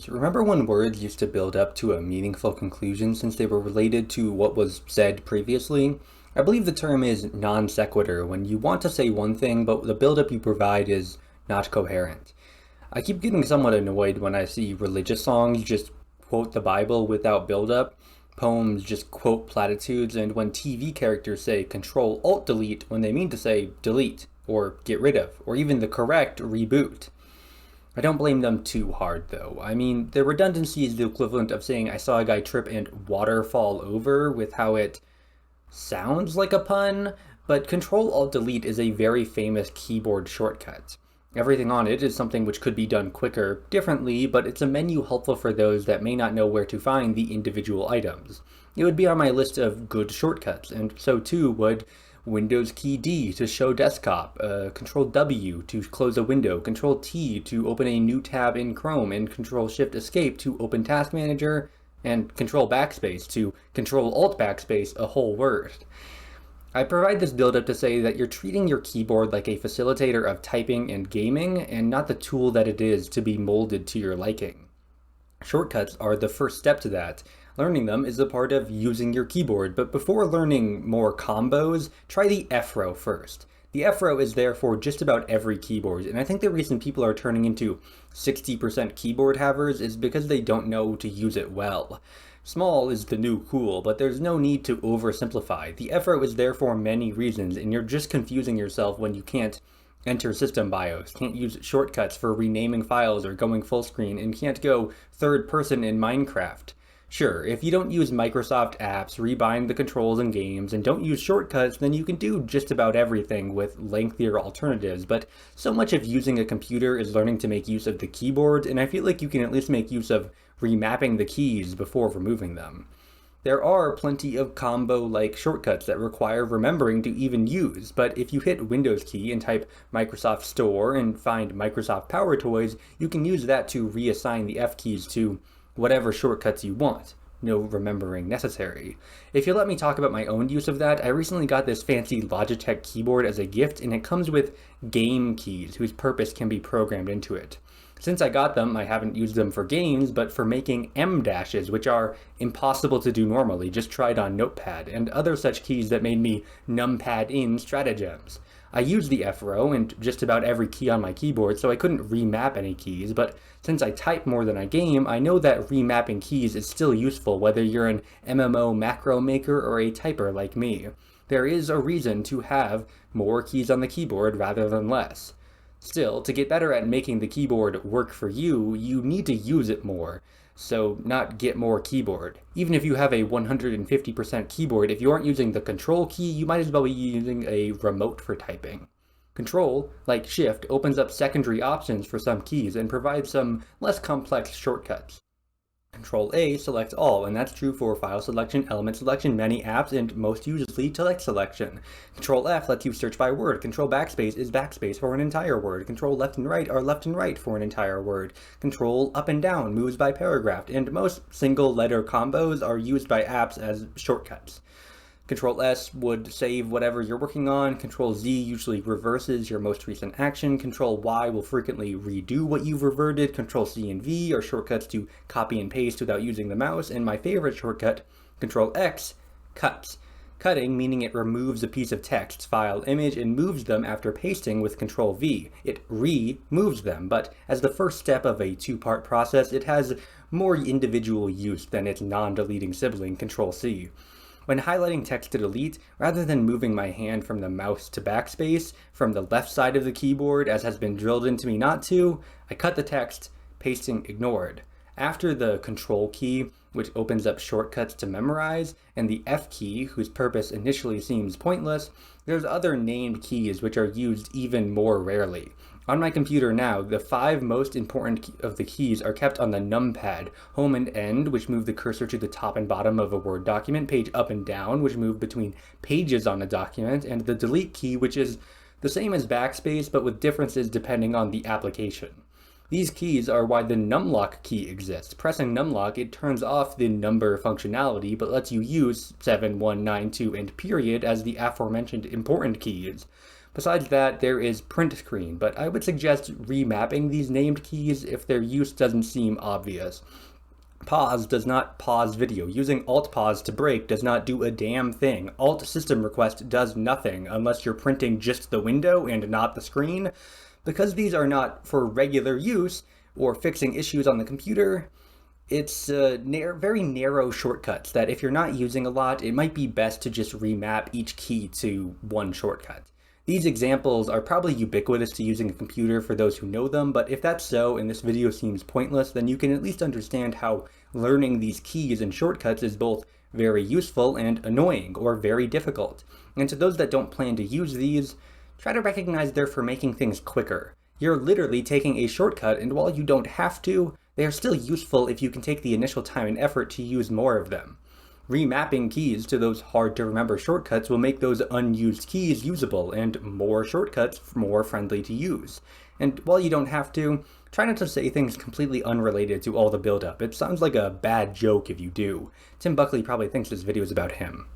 games, remember when words used to build up to a meaningful conclusion since they were related to what was said previously? I believe the term is non sequitur, when you want to say one thing, but the buildup you provide is not coherent. I keep getting somewhat annoyed when I see religious songs just quote the Bible without buildup, poems just quote platitudes, and when TV characters say Control Alt Delete when they mean to say delete, or get rid of, or even the correct reboot. I don't blame them too hard, though. I mean, the redundancy is the equivalent of saying I saw a guy trip and water fall over with how it sounds like a pun, but Control-Alt-Delete is a very famous keyboard shortcut. Everything on it is something which could be done quicker, differently, but it's a menu helpful for those that may not know where to find the individual items. It would be on my list of good shortcuts, and so too would Windows key D to show desktop, Control W to close a window, Control T to open a new tab in Chrome, and Control Shift Escape to open Task Manager, and Control Backspace to Control Alt Backspace a whole word. I provide this build-up to say that you're treating your keyboard like a facilitator of typing and gaming, and not the tool that it is to be molded to your liking. Shortcuts are the first step to that. Learning them is a part of using your keyboard, but before learning more combos, try the F row first. The F row is there for just about every keyboard, and I think the reason people are turning into 60% keyboard havers is because they don't know to use it well. Small is the new cool, but there's no need to oversimplify. The F row is there for many reasons, and you're just confusing yourself when you can't enter system BIOS, can't use shortcuts for renaming files or going full screen, and can't go third person in Minecraft. Sure, if you don't use Microsoft apps, rebind the controls in games, and don't use shortcuts, then you can do just about everything with lengthier alternatives, but so much of using a computer is learning to make use of the keyboard, and I feel like you can at least make use of remapping the keys before removing them. There are plenty of combo-like shortcuts that require remembering to even use, but if you hit Windows key and type Microsoft Store and find Microsoft Power Toys, you can use that to reassign the F keys to whatever shortcuts you want. No remembering necessary. If you'll let me talk about my own use of that, I recently got this fancy Logitech keyboard as a gift, and it comes with game keys whose purpose can be programmed into it. Since I got them, I haven't used them for games, but for making M dashes, which are impossible to do normally, just tried on Notepad, and other such keys that made me numpad in stratagems. I use the F row and just about every key on my keyboard, so I couldn't remap any keys, but since I type more than I game, I know that remapping keys is still useful whether you're an MMO macro maker or a typer like me. There is a reason to have more keys on the keyboard rather than less. Still, to get better at making the keyboard work for you, you need to use it more. So not get more keyboard. Even if you have a 150% keyboard, if you aren't using the control key, you might as well be using a remote for typing. Control, like Shift, opens up secondary options for some keys and provides some less complex shortcuts. Control A selects all, and that's true for file selection, element selection, many apps, and most usually text selection. Control F lets you search by word. Control Backspace is backspace for an entire word. Control Left and Right are left and right for an entire word. Control Up and Down moves by paragraph, and most single letter combos are used by apps as shortcuts. Control S would save whatever you're working on. Control Z usually reverses your most recent action. Control Y will frequently redo what you've reverted. Control C and V are shortcuts to copy and paste without using the mouse. And my favorite shortcut, Control X, cuts. Cutting, meaning it removes a piece of text, file, image, and moves them after pasting with Control V. It re-moves them, but as the first step of a two-part process, it has more individual use than its non-deleting sibling, Control C. When highlighting text to delete, rather than moving my hand from the mouse to backspace from the left side of the keyboard as has been drilled into me not to, I cut the text, pasting ignored. After the Control key, which opens up shortcuts to memorize, and the F key, whose purpose initially seems pointless, there's other named keys which are used even more rarely. On my computer now, the 5 most important of the keys are kept on the numpad, home and end, which move the cursor to the top and bottom of a Word document, page up and down, which move between pages on a document, and the delete key, which is the same as backspace, but with differences depending on the application. These keys are why the numlock key exists. Pressing numlock, it turns off the number functionality, but lets you use 7, 1, 9, 2, and period as the aforementioned important keys. Besides that, there is print screen, but I would suggest remapping these named keys if their use doesn't seem obvious. Pause does not pause video. Using Alt Pause to break does not do a damn thing. Alt System Request does nothing unless you're printing just the window and not the screen. Because these are not for regular use or fixing issues on the computer, it's very narrow shortcuts that if you're not using a lot, it might be best to just remap each key to one shortcut. These examples are probably ubiquitous to using a computer for those who know them, but if that's so and this video seems pointless, then you can at least understand how learning these keys and shortcuts is both very useful and annoying, or very difficult. And to those that don't plan to use these, try to recognize they're for making things quicker. You're literally taking a shortcut, and while you don't have to, they are still useful if you can take the initial time and effort to use more of them. Remapping keys to those hard-to-remember shortcuts will make those unused keys usable, and more shortcuts more friendly to use. And while you don't have to, try not to say things completely unrelated to all the build-up. It sounds like a bad joke if you do. Tim Buckley probably thinks this video is about him.